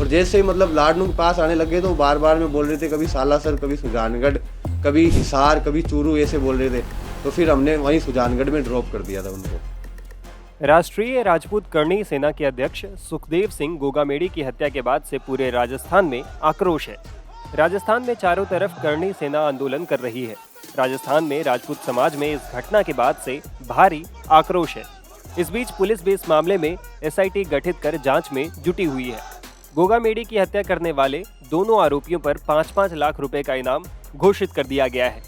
और जैसे ही मतलब लाडनू के पास आने लगे तो बार बार में बोल रहे थे, कभी सालासर, कभी सुजानगढ़, कभी हिसार, कभी चूरू, ऐसे बोल रहे थे। तो फिर हमने वहीं सुजानगढ़ में ड्रॉप कर दिया था उनको। राष्ट्रीय राजपूत करणी सेना के अध्यक्ष सुखदेव सिंह गोगामेडी की हत्या के बाद से पूरे राजस्थान में आक्रोश है। राजस्थान में चारों तरफ करणी सेना आंदोलन कर रही है। राजस्थान में राजपूत समाज में इस घटना के बाद से भारी आक्रोश है। इस बीच पुलिस भी इस मामले में एसआईटी गठित कर जांच में जुटी हुई है। गोगामेडी की हत्या करने वाले दोनों आरोपियों पर 5-5 लाख रुपए का इनाम घोषित कर दिया गया है।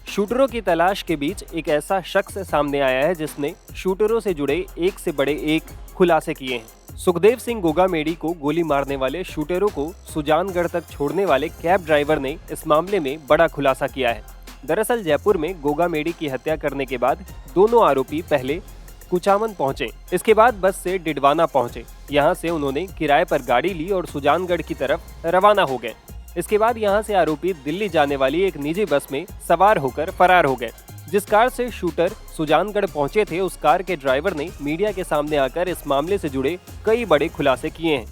शूटरों की तलाश के बीच एक ऐसा शख्स सामने आया है जिसने शूटरों से जुड़े एक से बड़े एक खुलासे किए हैं। सुखदेव सिंह गोगामेडी को गोली मारने वाले शूटरों को सुजानगढ़ तक छोड़ने वाले कैब ड्राइवर ने इस मामले में बड़ा खुलासा किया है। दरअसल जयपुर में गोगामेडी की हत्या करने के बाद दोनों आरोपी पहले कुचामन पहुंचे, इसके बाद बस से डिडवाना पहुंचे। यहां से उन्होंने किराए पर गाड़ी ली और सुजानगढ़ की तरफ रवाना हो गए। इसके बाद यहां से आरोपी दिल्ली जाने वाली एक निजी बस में सवार होकर फरार हो गए। जिस कार से शूटर सुजानगढ़ पहुंचे थे, उस कार के ड्राइवर ने मीडिया के सामने आकर इस मामले से जुड़े कई बड़े खुलासे किए हैं।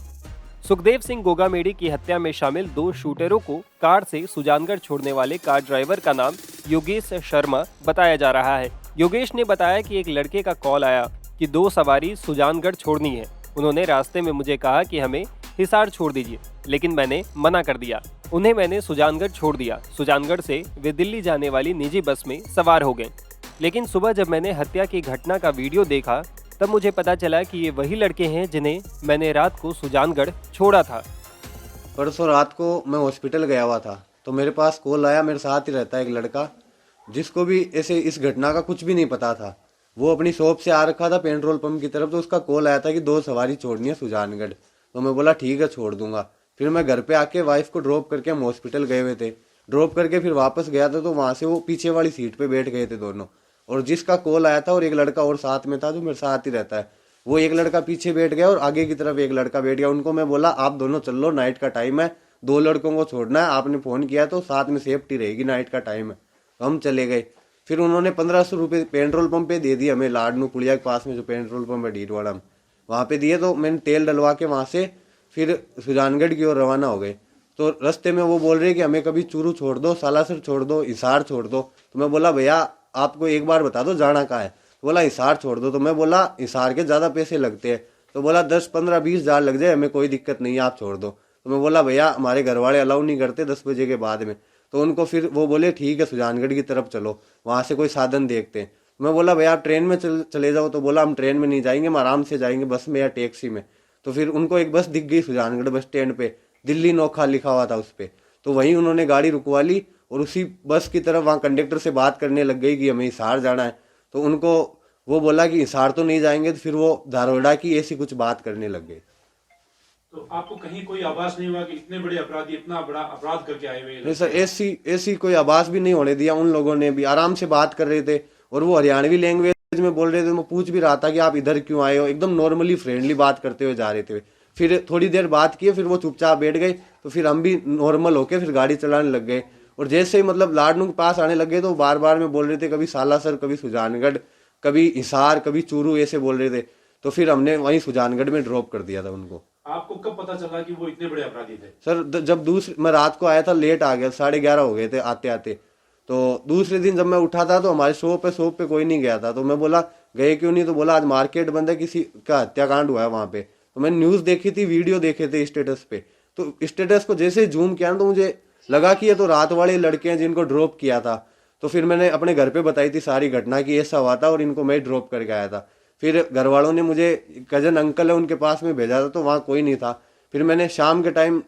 सुखदेव सिंह गोगामेडी की हत्या में शामिल 2 शूटरों को कार से सुजानगढ़ छोड़ने वाले कार ड्राइवर का नाम योगेश शर्मा बताया जा रहा है। योगेश ने बताया कि एक लड़के का कॉल आया कि 2 सवारी सुजानगढ़ छोड़नी है। उन्होंने रास्ते में मुझे कहा कि हमें हिसार छोड़ दीजिए, लेकिन मैंने मना कर दिया। उन्हें मैंने सुजानगढ़ छोड़ दिया। सुजानगढ़ से वे दिल्ली जाने वाली निजी बस में सवार हो गए। लेकिन सुबह जब मैंने हत्या की घटना का वीडियो देखा, तब मुझे पता चला कि ये वही लड़के हैं जिन्हें मैंने रात को सुजानगढ़ छोड़ा था। परसों रात को मैं हॉस्पिटल गया हुआ था, तो मेरे पास कॉल आया। मेरे साथ ही रहता है एक लड़का, जिसको भी ऐसे इस घटना का कुछ भी नहीं पता था। वो अपनी शॉप से आ रखा था पेट्रोल पंप की तरफ, तो उसका कॉल आया था कि 2 सवारी छोड़नी है सुजानगढ़। तो मैं बोला ठीक है, छोड़ दूंगा। फिर मैं घर पे आके वाइफ को ड्रॉप करके हम हॉस्पिटल गए हुए थे। ड्रॉप करके फिर वापस गया था, तो वहां से वो पीछे वाली सीट पे बैठ गए थे दोनों। और जिसका कॉल आया था और एक लड़का और साथ में था जो मेरे साथ ही रहता है, वो एक लड़का पीछे बैठ गया और आगे की तरफ एक लड़का बैठ गया। उनको मैं बोला आप दोनों चल लो, नाइट का टाइम है, 2 लड़कों को छोड़ना है, आपने फोन किया तो साथ में सेफ्टी रहेगी, नाइट का टाइम है। तो हम चले गए। फिर उन्होंने 1500 रुपये पेट्रोल पंप पे दे दिए हमें, लाडनू पुलिया के पास में जो पेट्रोल पंप है डीडवाड़ा में, वहाँ पे दिए। तो मैंने तेल डलवा के वहाँ से फिर सुजानगढ़ की ओर रवाना हो गए। तो रास्ते में वो बोल रहे कि हमें कभी चूरू छोड़ दो, सालासर छोड़ दो, हिसार छोड़ दो। तो मैं बोला भैया आपको एक बार बता दो जाना कहाँ है। तो बोला हिसार छोड़ दो। तो मैं बोला हिसार के ज़्यादा पैसे लगते हैं। तो बोला 10, 15, 20 हज़ार लग जाए, हमें कोई दिक्कत नहीं है, आप छोड़ दो। तो मैं बोला भैया हमारे घर वाले अलाउ नहीं करते 10 बजे के बाद में। तो उनको फिर वो बोले ठीक है सुजानगढ़ की तरफ चलो, वहाँ से कोई साधन देखते हैं। मैं बोला भैया आप ट्रेन में चले जाओ। तो बोला हम ट्रेन में नहीं जाएंगे, हम आराम से जाएंगे बस में या टैक्सी में। तो फिर उनको एक बस दिख गई सुजानगढ़ बस स्टैंड पे, दिल्ली नोखा लिखा हुआ था उस पर। तो वहीं उन्होंने गाड़ी रुकवा ली और उसी बस की तरफ वहाँ कंडक्टर से बात करने लग गई कि हमें हिसार जाना है। तो उनको वो बोला कि हिसार तो नहीं जाएंगे। तो फिर वो धारोड़ा की ऐसी कुछ बात करने लग गए। तो आपको कहीं कोई आभास नहीं हुआ कि इतने बड़े अपराधी इतना बड़ा अपराध करके आए हुए? नहीं सर, ऐसी कोई आभास भी नहीं होने दिया। उन लोगों ने भी आराम से बात कर रहे थे और वो हरियाणवी लैंग्वेज में बोल रहे थे। मैं पूछ भी रहा था कि आप इधर क्यों आए हो, एकदम नॉर्मली फ्रेंडली बात करते हुए जा रहे थे। फिर थोड़ी देर बात किए, फिर वो चुपचाप बैठ गए। तो फिर हम भी नॉर्मल होके फिर गाड़ी चलाने लग गए। और जैसे ही मतलब लाडनू के पास आने लगे तो बार बार में बोल रहे थे कभी सालासर, कभी सुजानगढ़, कभी हिसार, कभी चूरू, ऐसे बोल रहे थे। तो फिर हमने वहीं सुजानगढ़ में ड्रॉप कर दिया था उनको। आपको कब पता चला कि वो इतने बड़े अपराधी थे? सर जब मैं रात को आया था, लेट आ गया, 11:30 हो गए थे आते आते। तो दूसरे दिन जब मैं उठा था तो हमारे शॉप पे कोई नहीं गया था। तो मैं बोला गए क्यों नहीं। तो बोला आज मार्केट बंद है, किसी का हत्याकांड हुआ है वहां पे। तो मैंने न्यूज देखी थी, वीडियो देखे थे स्टेटस पे। तो स्टेटस को जैसे जूम किया तो मुझे लगा कि ये तो रात वाले लड़के हैं जिनको ड्रॉप किया था। तो फिर मैंने अपने घर पे बताई थी सारी घटना की ऐसा हुआ था और इनको मैं ड्रॉप करके आया था। फिर घर वालों ने मुझे कजन अंकल है उनके पास में भेजा था, तो वहाँ कोई नहीं था। फिर मैंने शाम के टाइम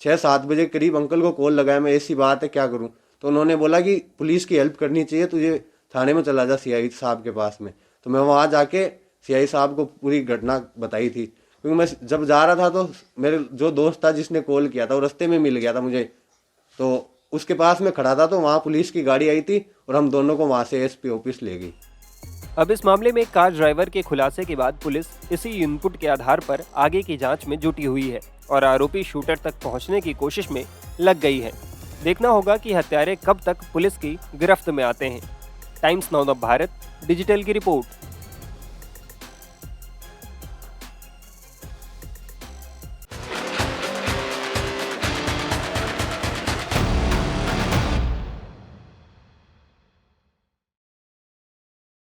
6-7 बजे करीब अंकल को कॉल लगाया, मैं ऐसी बात है क्या करूँ। तो उन्होंने बोला कि पुलिस की हेल्प करनी चाहिए, तुझे थाने में चला जा सीआई साहब के पास में। तो मैं वहाँ जाके सीआई साहब को पूरी घटना बताई थी। क्योंकि मैं जब जा रहा था तो मेरे जो दोस्त था जिसने कॉल किया था वो रास्ते में मिल गया था मुझे। तो उसके पास में खड़ा था, तो वहाँ पुलिस की गाड़ी आई थी और हम दोनों को वहाँ से एसपी ऑफिस ले गई। अब इस मामले में कार ड्राइवर के खुलासे के बाद पुलिस इसी इनपुट के आधार पर आगे की जांच में जुटी हुई है और आरोपी शूटर तक पहुंचने की कोशिश में लग गई है। देखना होगा कि हत्यारे कब तक पुलिस की गिरफ्त में आते हैं। Times now of Bharat digital की रिपोर्ट।